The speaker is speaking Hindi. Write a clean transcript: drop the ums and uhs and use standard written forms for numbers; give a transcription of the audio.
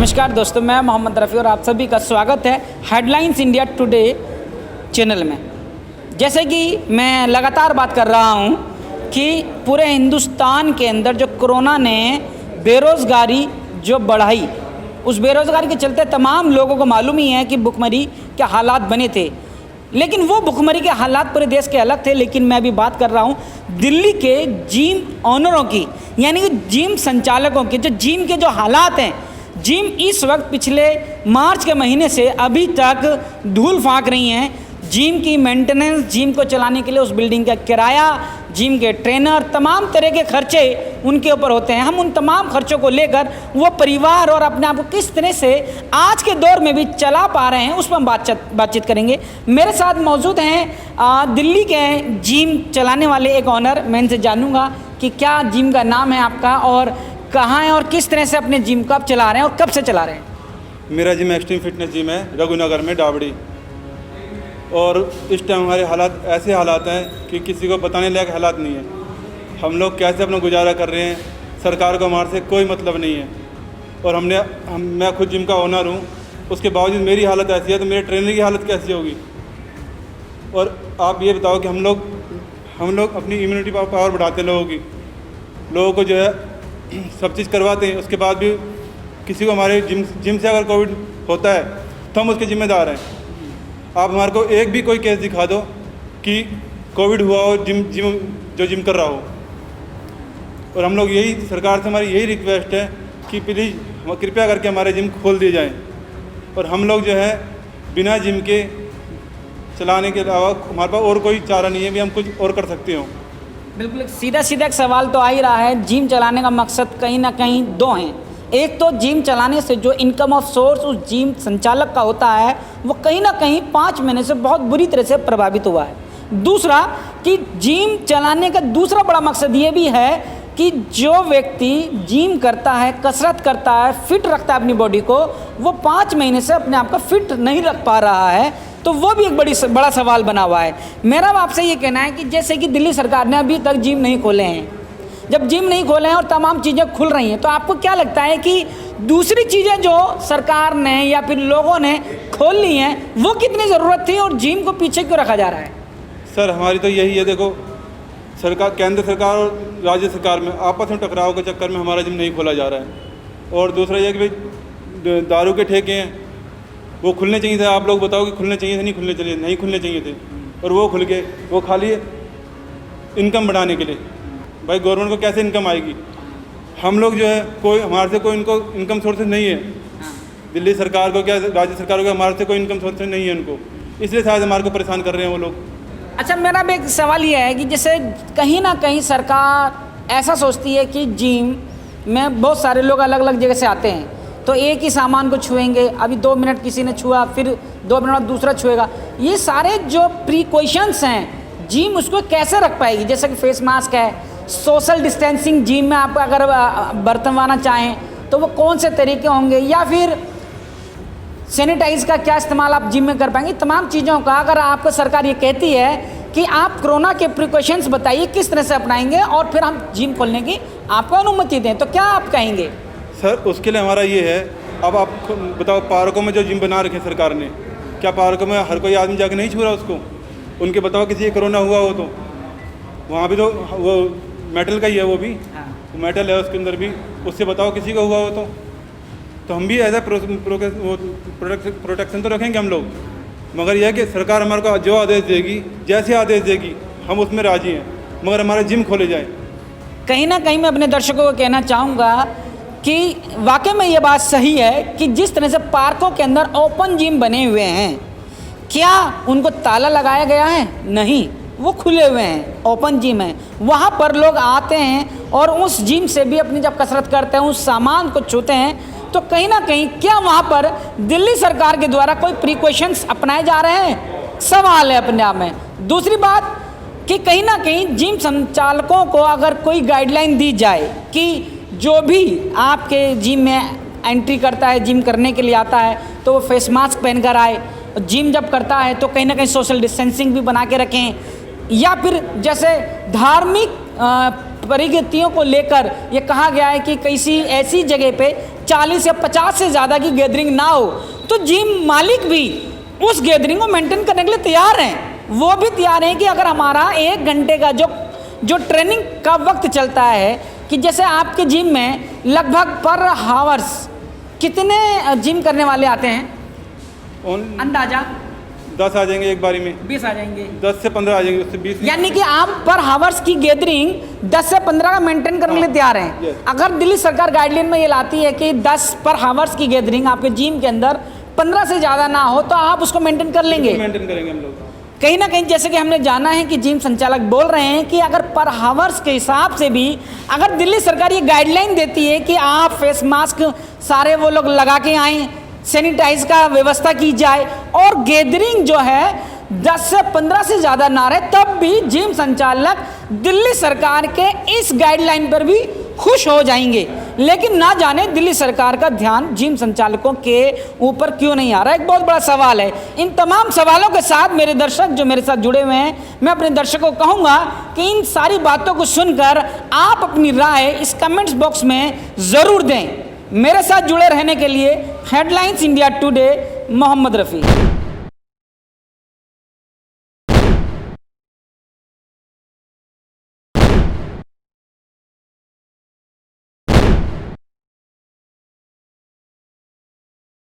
नमस्कार दोस्तों, मैं मोहम्मद रफ़ी और आप सभी का स्वागत है हेडलाइंस इंडिया टुडे चैनल में। जैसे कि मैं लगातार बात कर रहा हूं कि पूरे हिंदुस्तान के अंदर जो कोरोना ने बेरोज़गारी जो बढ़ाई, उस बेरोज़गारी के चलते तमाम लोगों को मालूम ही है कि भुखमरी के हालात बने थे। लेकिन वो भुखमरी के हालात पूरे देश के अलग थे। लेकिन मैं अभी बात कर रहा हूँ दिल्ली के जिम ऑनरों की, यानी कि जिम संचालकों के, जो जिम के जो हालात हैं। जिम इस वक्त पिछले मार्च के महीने से अभी तक धूल फाँक रही हैं। जिम की मेंटेनेंस, जिम को चलाने के लिए उस बिल्डिंग का किराया, जिम के ट्रेनर, तमाम तरह के खर्चे उनके ऊपर होते हैं। हम उन तमाम खर्चों को लेकर वो परिवार और अपने आप को किस तरह से आज के दौर में भी चला पा रहे हैं, उस पर हम बातचीत करेंगे। मेरे साथ मौजूद हैं दिल्ली के जिम चलाने वाले एक ऑनर। मैं इनसे जानूँगा कि क्या जिम का नाम है आपका और कहाँ है और किस तरह से अपने जिम को आप चला रहे हैं और कब से चला रहे हैं। मेरा जिम एक्सट्रीम फिटनेस जिम है, रघुनगर में, डाबड़ी। और इस टाइम हमारे हालात ऐसे हालात हैं कि किसी को बताने लायक हालात नहीं है। हम लोग कैसे अपना गुजारा कर रहे हैं, सरकार को हमारे से कोई मतलब नहीं है। और मैं खुद जिम का ओनर हूँ, उसके बावजूद मेरी हालत ऐसी है तो मेरे ट्रेनर की हालत कैसी होगी। और आप ये बताओ कि हम लोग अपनी इम्यूनिटी पावर बढ़ाते हैं लोगों को जो है सब चीज़ करवाते हैं। उसके बाद भी किसी को हमारे जिम से अगर कोविड होता है तो हम उसके जिम्मेदार हैं। आप हमारे को एक भी कोई केस दिखा दो कि कोविड हुआ हो जिम कर रहा हो। और हम लोग सरकार से हमारी यही रिक्वेस्ट है कि प्लीज़ कृपया करके हमारे जिम खोल दिए जाएं। और हम लोग जो है बिना जिम के चलाने के अलावा हमारे पास और कोई चारा नहीं है भी हम कुछ और कर सकते हो। बिल्कुल, सीधा एक सवाल तो आ ही रहा है। जिम चलाने का मकसद कहीं ना कहीं दो हैं। एक तो जिम चलाने से जो इनकम ऑफ सोर्स उस जिम संचालक का होता है वो कहीं ना कहीं 5 महीने से बहुत बुरी तरह से प्रभावित हुआ है। दूसरा कि जिम चलाने का दूसरा बड़ा मकसद ये भी है कि जो व्यक्ति जिम करता है, कसरत करता है, फिट रखता है अपनी बॉडी को, वो 5 महीने से अपने आप को फिट नहीं रख पा रहा है। तो वो भी एक बड़ा सवाल बना हुआ है। मेरा आपसे ये कहना है कि जैसे कि दिल्ली सरकार ने अभी तक जिम नहीं खोले हैं, जब जिम नहीं खोले हैं और तमाम चीज़ें खुल रही हैं, तो आपको क्या लगता है कि दूसरी चीज़ें जो सरकार ने या फिर लोगों ने खोल ली हैं वो कितनी ज़रूरत थी और जिम को पीछे क्यों रखा जा रहा है? सर हमारी तो यही है, देखो सरकार, केंद्र सरकार और राज्य सरकार में आपस में टकराव के चक्कर में हमारा जिम नहीं खोला जा रहा है। और दूसरा यह कि भाई दारू के ठेके हैं, वो खुलने चाहिए थे। आप लोग बताओ कि खुलने चाहिए थे, नहीं खुलने चाहिए थे। और वो खुल गए, वो खाली इनकम बढ़ाने के लिए। भाई गवर्नमेंट को कैसे इनकम आएगी? हम लोग जो है हमारे से कोई इनको इनकम सोर्सेज नहीं है। दिल्ली सरकार को क्या, राज्य सरकार को हमारे से कोई इनकम सोर्सेज नहीं है उनको, इसलिए शायद हमारे को परेशान कर रहे हैं वो लोग। अच्छा, मेरा भी एक सवाल ये है कि जैसे कहीं ना कहीं सरकार ऐसा सोचती है कि जिम में बहुत सारे लोग अलग अलग जगह से आते हैं, तो एक ही सामान को छुएंगे, अभी 2 मिनट किसी ने छुआ, फिर 2 मिनट बाद दूसरा छुएगा। ये सारे जो प्रिकॉशंस हैं जिम उसको कैसे रख पाएगी? जैसे कि फेस मास्क है, सोशल डिस्टेंसिंग जिम में आप अगर बरतवाना चाहें तो वो कौन से तरीके होंगे, या फिर सैनिटाइज का क्या इस्तेमाल आप जिम में कर पाएंगे? तमाम चीज़ों का अगर आपको सरकार ये कहती है कि आप कोरोना के प्रिकॉशंस बताइए किस तरह से अपनाएंगे और फिर हम जिम खोलने की आपको अनुमति दें, तो क्या आप कहेंगे? सर उसके लिए हमारा ये है, अब आप बताओ पार्कों में जो जिम बना रखे सरकार ने, क्या पार्कों में हर कोई आदमी जाके नहीं छू रहा उसको? उनके बताओ किसी को कोरोना हुआ हो तो वहाँ भी तो वो मेटल का ही है, वो भी मेटल है उसके अंदर भी, उससे बताओ किसी को हुआ हो तो हम भी एज ए प्रोटेक्शन तो रखेंगे हम लोग। मगर यह है कि सरकार हमारे को जो आदेश देगी, जैसे आदेश देगी, हम उसमें राजी हैं, मगर हमारे जिम खोले जाएँ। कहीं ना कहीं मैं अपने दर्शकों को कहना चाहूँगा कि वाकई में ये बात सही है कि जिस तरह से पार्कों के अंदर ओपन जिम बने हुए हैं, क्या उनको ताला लगाया गया है? नहीं, वो खुले हुए हैं, ओपन जिम है। वहाँ पर लोग आते हैं और उस जिम से भी अपनी जब कसरत करते हैं, उस सामान को छूते हैं, तो कहीं ना कहीं क्या वहाँ पर दिल्ली सरकार के द्वारा कोई प्रिकॉशंस अपनाए जा रहे हैं? सवाल है अपने आप में। दूसरी बात कि कहीं ना कहीं जिम संचालकों को अगर कोई गाइडलाइन दी जाए कि जो भी आपके जिम में एंट्री करता है, जिम करने के लिए आता है, तो वो फेस मास्क पहनकर आए। जिम जब करता है तो कहीं ना कहीं सोशल डिस्टेंसिंग भी बना के रखें, या फिर जैसे धार्मिक परिगतियों को लेकर ये कहा गया है कि किसी ऐसी जगह पे 40 या 50 से ज़्यादा की गैदरिंग ना हो, तो जिम मालिक भी उस गैदरिंग को मेंटेन करने के लिए तैयार हैं। वो भी तैयार हैं कि अगर हमारा 1 घंटे का जो ट्रेनिंग का वक्त चलता है, कि जैसे आपके जिम में लगभग पर हावर्स कितने जिम करने वाले आते हैं अंदाजा? 10 आ जाएंगे एक बारी में, 20 आ जाएंगे, 10 से 15 आ जाएंगे, उससे 20। यानी कि आप पर हावर्स की गैदरिंग 10 से 15 का मेंटेन करने के लिए तैयार हैं। yes। अगर दिल्ली सरकार गाइडलाइन में ये लाती है कि 10 पर हावर्स की गैदरिंग आपके जिम के अंदर 15 से ज़्यादा ना हो, तो आप उसको मेंटेन कर लेंगे? मेंटेन करेंगे हम लोग। कहीं ना कहीं जैसे कि हमने जाना है कि जिम संचालक बोल रहे हैं कि अगर पर हावर्स के हिसाब से भी अगर दिल्ली सरकार ये गाइडलाइन देती है कि आप फेस मास्क सारे वो लोग लगा के आएँ, सैनिटाइज का व्यवस्था की जाए और गैदरिंग जो है 10 से 15 से ज़्यादा ना रहे, तब भी जिम संचालक दिल्ली सरकार के इस गाइडलाइन पर भी खुश हो जाएंगे। लेकिन ना जाने दिल्ली सरकार का ध्यान जिम संचालकों के ऊपर क्यों नहीं आ रहा है, एक बहुत बड़ा सवाल है। इन तमाम सवालों के साथ मेरे दर्शक जो मेरे साथ जुड़े हुए हैं, मैं अपने दर्शकों को कहूँगा कि इन सारी बातों को सुनकर आप अपनी राय इस कमेंट्स बॉक्स में ज़रूर दें। मेरे साथ जुड़े रहने के लिए headlines India today, Mohammed Rafi.